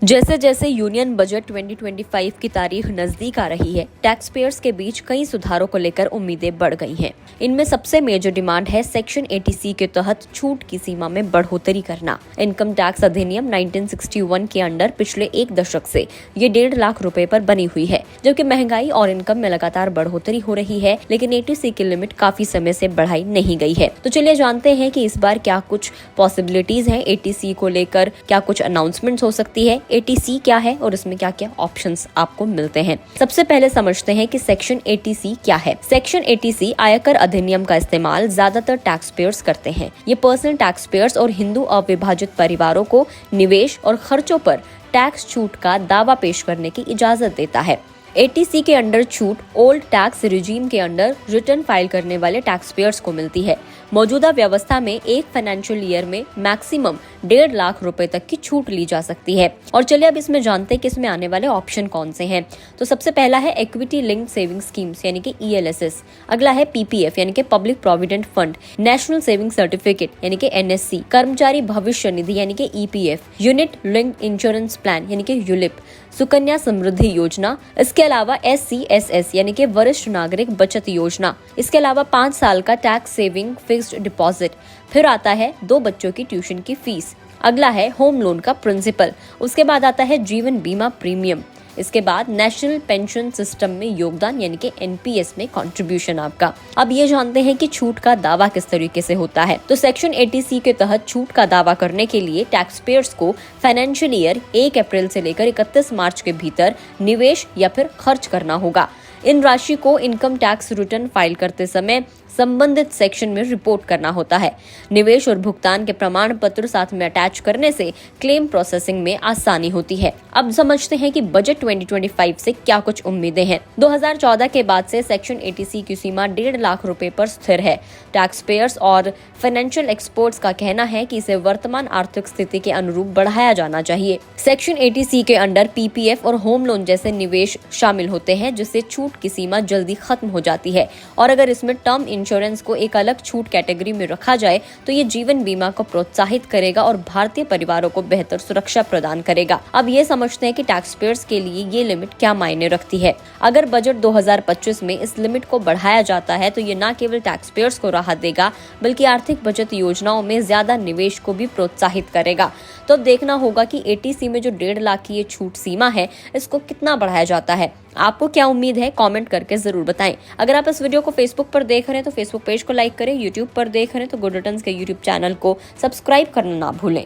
जैसे जैसे union budget 2025 की तारीख नजदीक आ रही है, टैक्स पेयर्स के बीच कई सुधारों को लेकर उम्मीदें बढ़ गई हैं। इनमें सबसे मेजर डिमांड है सेक्शन 80C के तहत छूट की सीमा में बढ़ोतरी करना। इनकम टैक्स अधिनियम 1961 के अंडर पिछले एक दशक से ये 1.5 लाख रुपए पर बनी हुई है, जबकि महंगाई और इनकम में लगातार बढ़ोतरी हो रही है, लेकिन 80C की लिमिट काफी समय से बढ़ाई नहीं गई है। तो चलिए जानते हैं कि इस बार क्या कुछ पॉसिबिलिटीज हैं 80C को लेकर, क्या कुछ अनाउंसमेंट हो सकती है, 80C क्या है और इसमें क्या क्या ऑप्शंस आपको मिलते हैं। सबसे पहले समझते हैं कि सेक्शन 80C क्या है। सेक्शन 80C आयकर अधिनियम का इस्तेमाल ज्यादातर टैक्स पेयर्स करते हैं। ये पर्सनल टैक्स पेयर्स और हिंदू अविभाजित परिवारों को निवेश और खर्चों पर टैक्स छूट का दावा पेश करने की इजाजत देता है। 80C के अंडर छूट ओल्ड टैक्स रिजीम के अंडर रिटर्न फाइल करने वाले टैक्स पेयर्स को मिलती है। मौजूदा व्यवस्था में एक फाइनेंशियल ईयर में मैक्सिमम 1.5 लाख रुपए तक की छूट ली जा सकती है। और चलिए अब इसमें जानते हैं कि इसमें आने वाले ऑप्शन कौन से हैं। तो सबसे पहला है इक्विटी लिंक्ड सेविंग स्कीम्स यानी कि ELSS। अगला है PPF यानी कि public provident fund, national saving certificate यानी कि NSC, कर्मचारी भविष्य निधि यानी कि EPF, unit linked insurance plan यानी कि ULIP, सुकन्या समृद्धि योजना। इसके अलावा SCSS यानी कि वरिष्ठ नागरिक बचत योजना। इसके अलावा 5 साल का टैक्स सेविंग फिक्स्ड डिपॉजिट। फिर आता है 2 बच्चों की ट्यूशन की फीस। अगला है होम लोन का प्रिंसिपल। उसके बाद आता है जीवन बीमा प्रीमियम। इसके बाद नेशनल पेंशन सिस्टम में योगदान यानी कि NPS में कंट्रीब्यूशन आपका। अब ये जानते हैं कि छूट का दावा किस तरीके से होता है। तो सेक्शन 80C के तहत छूट का दावा करने के लिए टैक्स पेयर्स को फाइनेंशियल ईयर 1 अप्रैल से लेकर 31 मार्च के भीतर निवेश या फिर खर्च करना होगा। इन राशि को इनकम टैक्स रिटर्न फाइल करते समय संबंधित सेक्शन में रिपोर्ट करना होता है। निवेश और भुगतान के प्रमाण पत्र साथ में अटैच करने से क्लेम प्रोसेसिंग में आसानी होती है। अब समझते हैं कि बजट 2025 से क्या कुछ उम्मीदें हैं। 2014 के बाद से सेक्शन 80C की सीमा 1.5 लाख रुपए पर स्थिर है। टैक्स पेयर्स और फाइनेंशियल एक्सपर्ट्स का कहना है कि इसे वर्तमान आर्थिक स्थिति के अनुरूप बढ़ाया जाना चाहिए। सेक्शन 80C के अंडर PPF और होम लोन जैसे निवेश शामिल होते हैं, जिससे छूट की सीमा जल्दी खत्म हो जाती है। और अगर इसमें टर्म इंश्योरेंस को एक अलग छूट कैटेगरी में रखा जाए तो ये जीवन बीमा को प्रोत्साहित करेगा और भारतीय परिवारों को बेहतर सुरक्षा प्रदान करेगा। अब ये समझते हैं कि टैक्स पेयर्स के लिए ये लिमिट क्या मायने रखती है। अगर बजट 2025 में इस लिमिट को बढ़ाया जाता है तो ये न केवल टैक्स पेयर्स को राहत देगा, बल्कि आर्थिक बचत योजनाओं में ज्यादा निवेश को भी प्रोत्साहित करेगा। तो अब देखना होगा कि 80C में जो 1.5 लाख की ये छूट सीमा है, इसको कितना बढ़ाया जाता है। आपको क्या उम्मीद है, कमेंट करके जरूर बताएं। अगर आप इस वीडियो को फेसबुक पर देख रहे हैं तो फेसबुक पेज को लाइक करें, यूट्यूब पर देख रहे हैं तो गुड रिटर्न्स के यूट्यूब चैनल को सब्सक्राइब करना ना भूलें।